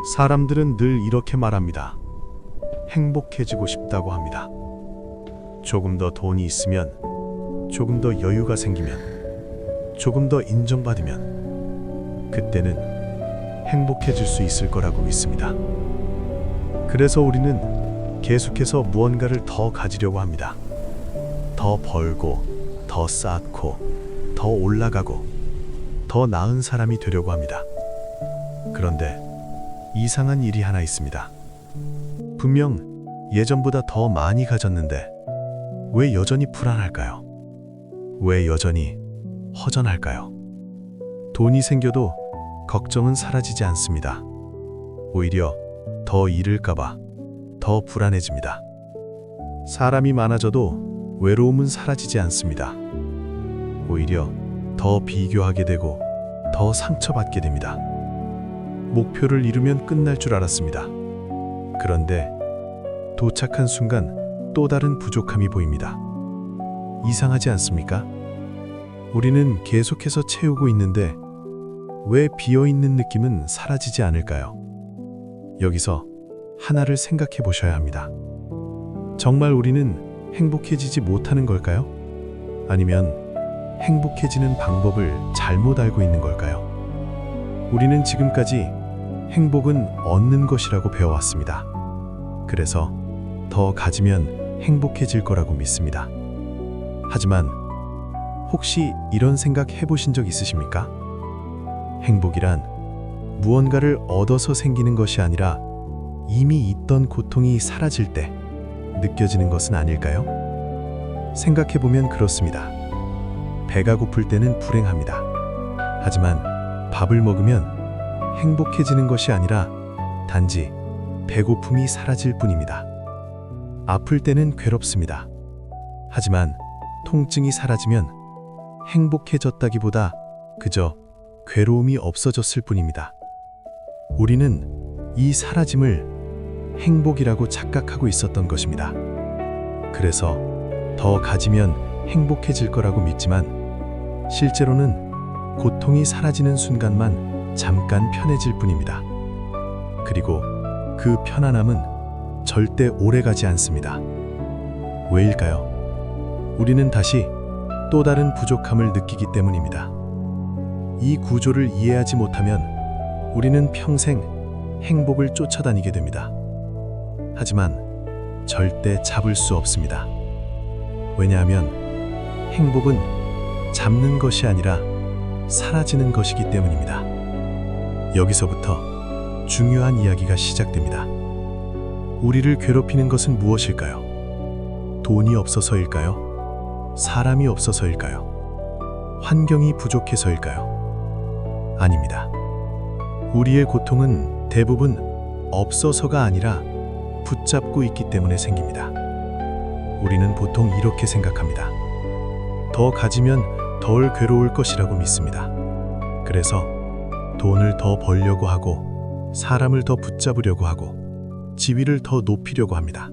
사람들은 늘 이렇게 말합니다. 행복해지고 싶다고 합니다. 조금 더 돈이 있으면, 조금 더 여유가 생기면, 조금 더 인정받으면 그때는 행복해질 수 있을 거라고 믿습니다. 그래서 우리는 계속해서 무언가를 더 가지려고 합니다. 더 벌고, 더 쌓고, 더 올라가고, 더 나은 사람이 되려고 합니다. 그런데 이상한 일이 하나 있습니다. 분명 예전보다 더 많이 가졌는데 왜 여전히 불안할까요? 왜 여전히 허전할까요? 돈이 생겨도 걱정은 사라지지 않습니다. 오히려 더 잃을까봐 더 불안해집니다. 사람이 많아져도 외로움은 사라지지 않습니다. 오히려 더 비교하게 되고 더 상처받게 됩니다. 목표를 이루면 끝날 줄 알았습니다. 그런데 도착한 순간 또 다른 부족함이 보입니다. 이상하지 않습니까? 우리는 계속해서 채우고 있는데 왜 비어있는 느낌은 사라지지 않을까요? 여기서 하나를 생각해 보셔야 합니다. 정말 우리는 행복해지지 못하는 걸까요? 아니면 행복해지는 방법을 잘못 알고 있는 걸까요? 우리는 지금까지 행복은 얻는 것이라고 배워왔습니다. 그래서 더 가지면 행복해질 거라고 믿습니다. 하지만 혹시 이런 생각 해보신 적 있으십니까? 행복이란 무언가를 얻어서 생기는 것이 아니라 이미 있던 고통이 사라질 때 느껴지는 것은 아닐까요? 생각해보면 그렇습니다. 배가 고플 때는 불행합니다. 하지만 밥을 먹으면 행복해지는 것이 아니라 단지 배고픔이 사라질 뿐입니다. 아플 때는 괴롭습니다. 하지만 통증이 사라지면 행복해졌다기보다 그저 괴로움이 없어졌을 뿐입니다. 우리는 이 사라짐을 행복이라고 착각하고 있었던 것입니다. 그래서 더 가지면 행복해질 거라고 믿지만 실제로는 고통이 사라지는 순간만 잠깐 편해질 뿐입니다. 그리고 그 편안함은 절대 오래가지 않습니다. 왜일까요? 우리는 다시 또 다른 부족함을 느끼기 때문입니다. 이 구조를 이해하지 못하면 우리는 평생 행복을 쫓아다니게 됩니다. 하지만 절대 잡을 수 없습니다. 왜냐하면 행복은 잡는 것이 아니라 사라지는 것이기 때문입니다. 여기서부터 중요한 이야기가 시작됩니다. 우리를 괴롭히는 것은 무엇일까요? 돈이 없어서일까요? 사람이 없어서일까요? 환경이 부족해서일까요? 아닙니다. 우리의 고통은 대부분 없어서가 아니라 붙잡고 있기 때문에 생깁니다. 우리는 보통 이렇게 생각합니다. 더 가지면 덜 괴로울 것이라고 믿습니다. 그래서 돈을 더 벌려고 하고 사람을 더 붙잡으려고 하고 지위를 더 높이려고 합니다.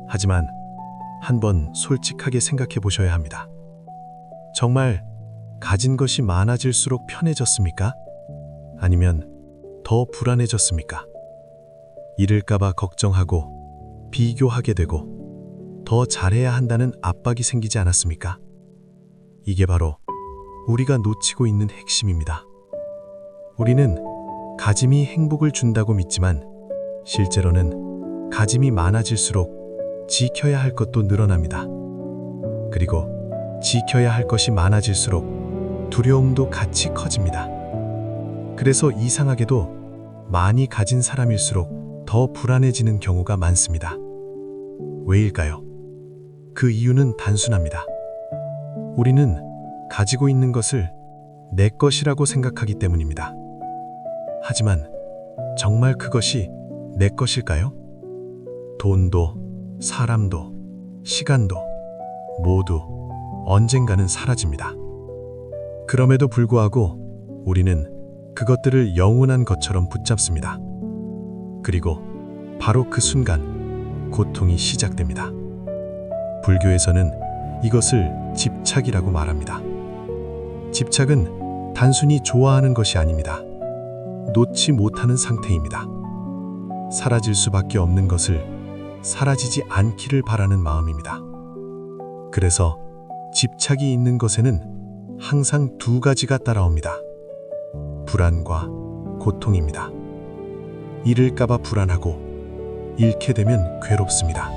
하지만 한번 솔직하게 생각해 보셔야 합니다. 정말 가진 것이 많아질수록 편해졌습니까? 아니면 더 불안해졌습니까? 잃을까봐 걱정하고 비교하게 되고 더 잘해야 한다는 압박이 생기지 않았습니까? 이게 바로 우리가 놓치고 있는 핵심입니다. 우리는 가짐이 행복을 준다고 믿지만 실제로는 가짐이 많아질수록 지켜야 할 것도 늘어납니다. 그리고 지켜야 할 것이 많아질수록 두려움도 같이 커집니다. 그래서 이상하게도 많이 가진 사람일수록 더 불안해지는 경우가 많습니다. 왜일까요? 그 이유는 단순합니다. 우리는 가지고 있는 것을 내 것이라고 생각하기 때문입니다. 하지만 정말 그것이 내 것일까요? 돈도, 사람도, 시간도 모두 언젠가는 사라집니다. 그럼에도 불구하고 우리는 그것들을 영원한 것처럼 붙잡습니다. 그리고 바로 그 순간 고통이 시작됩니다. 불교에서는 이것을 집착이라고 말합니다. 집착은 단순히 좋아하는 것이 아닙니다. 놓지 못하는 상태입니다. 사라질 수밖에 없는 것을 사라지지 않기를 바라는 마음입니다. 그래서 집착이 있는 것에는 항상 두 가지가 따라옵니다. 불안과 고통입니다. 잃을까봐 불안하고 잃게 되면 괴롭습니다.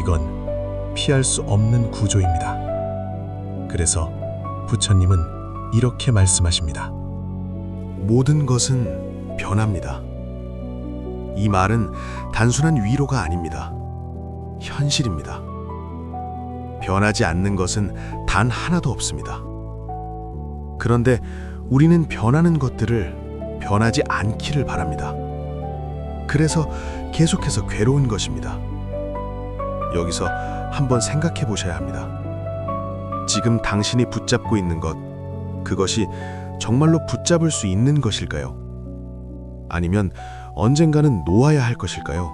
이건 피할 수 없는 구조입니다. 그래서 부처님은 이렇게 말씀하십니다. 모든 것은 변합니다. 이 말은 단순한 위로가 아닙니다. 현실입니다. 변하지 않는 것은 단 하나도 없습니다. 그런데 우리는 변하는 것들을 변하지 않기를 바랍니다. 그래서 계속해서 괴로운 것입니다. 여기서 한번 생각해 보셔야 합니다. 지금 당신이 붙잡고 있는 것, 그것이 정말로 붙잡을 수 있는 것일까요? 아니면 언젠가는 놓아야 할 것일까요?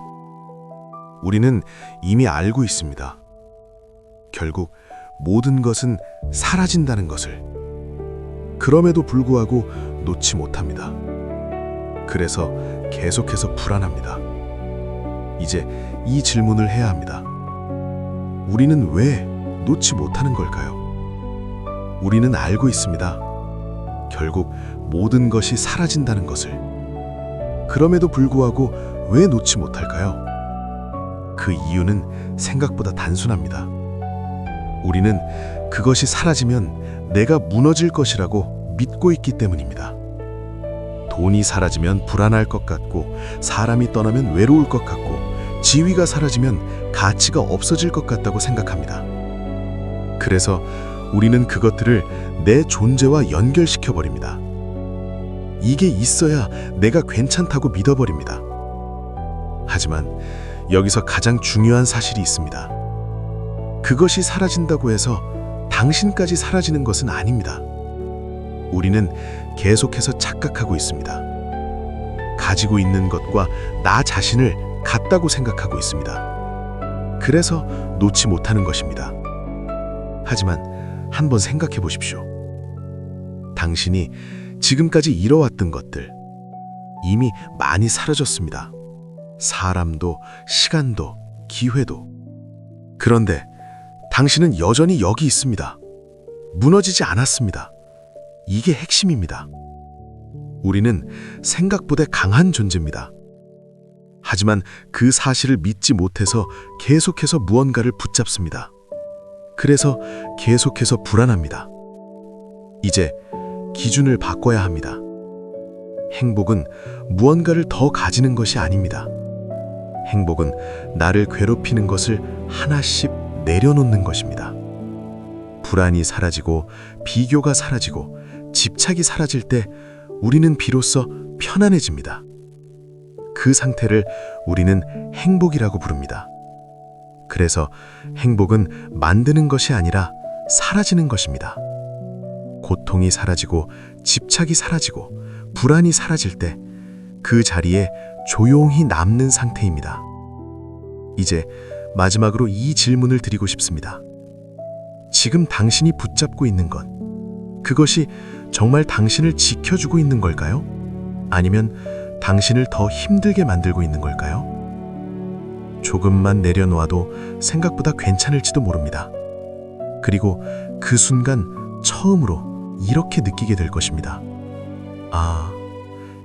우리는 이미 알고 있습니다. 결국 모든 것은 사라진다는 것을. 그럼에도 불구하고 놓지 못합니다. 그래서 계속해서 불안합니다. 이제 이 질문을 해야 합니다. 우리는 왜 놓지 못하는 걸까요? 우리는 알고 있습니다. 결국 모든 것이 사라진다는 것을. 그럼에도 불구하고 왜 놓지 못할까요? 그 이유는 생각보다 단순합니다. 우리는 그것이 사라지면 내가 무너질 것이라고 믿고 있기 때문입니다. 돈이 사라지면 불안할 것 같고, 사람이 떠나면 외로울 것 같고, 지위가 사라지면 가치가 없어질 것 같다고 생각합니다. 그래서 우리는 그것들을 내 존재와 연결시켜 버립니다. 이게 있어야 내가 괜찮다고 믿어버립니다. 하지만 여기서 가장 중요한 사실이 있습니다. 그것이 사라진다고 해서 당신까지 사라지는 것은 아닙니다. 우리는 계속해서 착각하고 있습니다. 가지고 있는 것과 나 자신을 같다고 생각하고 있습니다. 그래서 놓지 못하는 것입니다. 하지만 한번 생각해 보십시오. 당신이 지금까지 이뤄왔던 것들, 이미 많이 사라졌습니다. 사람도, 시간도, 기회도. 그런데 당신은 여전히 여기 있습니다. 무너지지 않았습니다. 이게 핵심입니다. 우리는 생각보다 강한 존재입니다. 하지만 그 사실을 믿지 못해서 계속해서 무언가를 붙잡습니다. 그래서 계속해서 불안합니다. 이제 기준을 바꿔야 합니다. 행복은 무언가를 더 가지는 것이 아닙니다. 행복은 나를 괴롭히는 것을 하나씩 내려놓는 것입니다. 불안이 사라지고 비교가 사라지고 집착이 사라질 때 우리는 비로소 편안해집니다. 그 상태를 우리는 행복이라고 부릅니다. 그래서 행복은 만드는 것이 아니라 사라지는 것입니다. 고통이 사라지고 집착이 사라지고 불안이 사라질 때 그 자리에 조용히 남는 상태입니다. 이제 마지막으로 이 질문을 드리고 싶습니다. 지금 당신이 붙잡고 있는 것, 그것이 정말 당신을 지켜주고 있는 걸까요? 아니면 당신을 더 힘들게 만들고 있는 걸까요? 조금만 내려놓아도 생각보다 괜찮을지도 모릅니다. 그리고 그 순간 처음으로 이렇게 느끼게 될 것입니다. 아,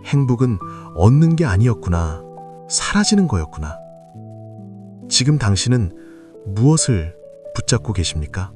행복은 얻는 게 아니었구나. 사라지는 거였구나. 지금 당신은 무엇을 붙잡고 계십니까?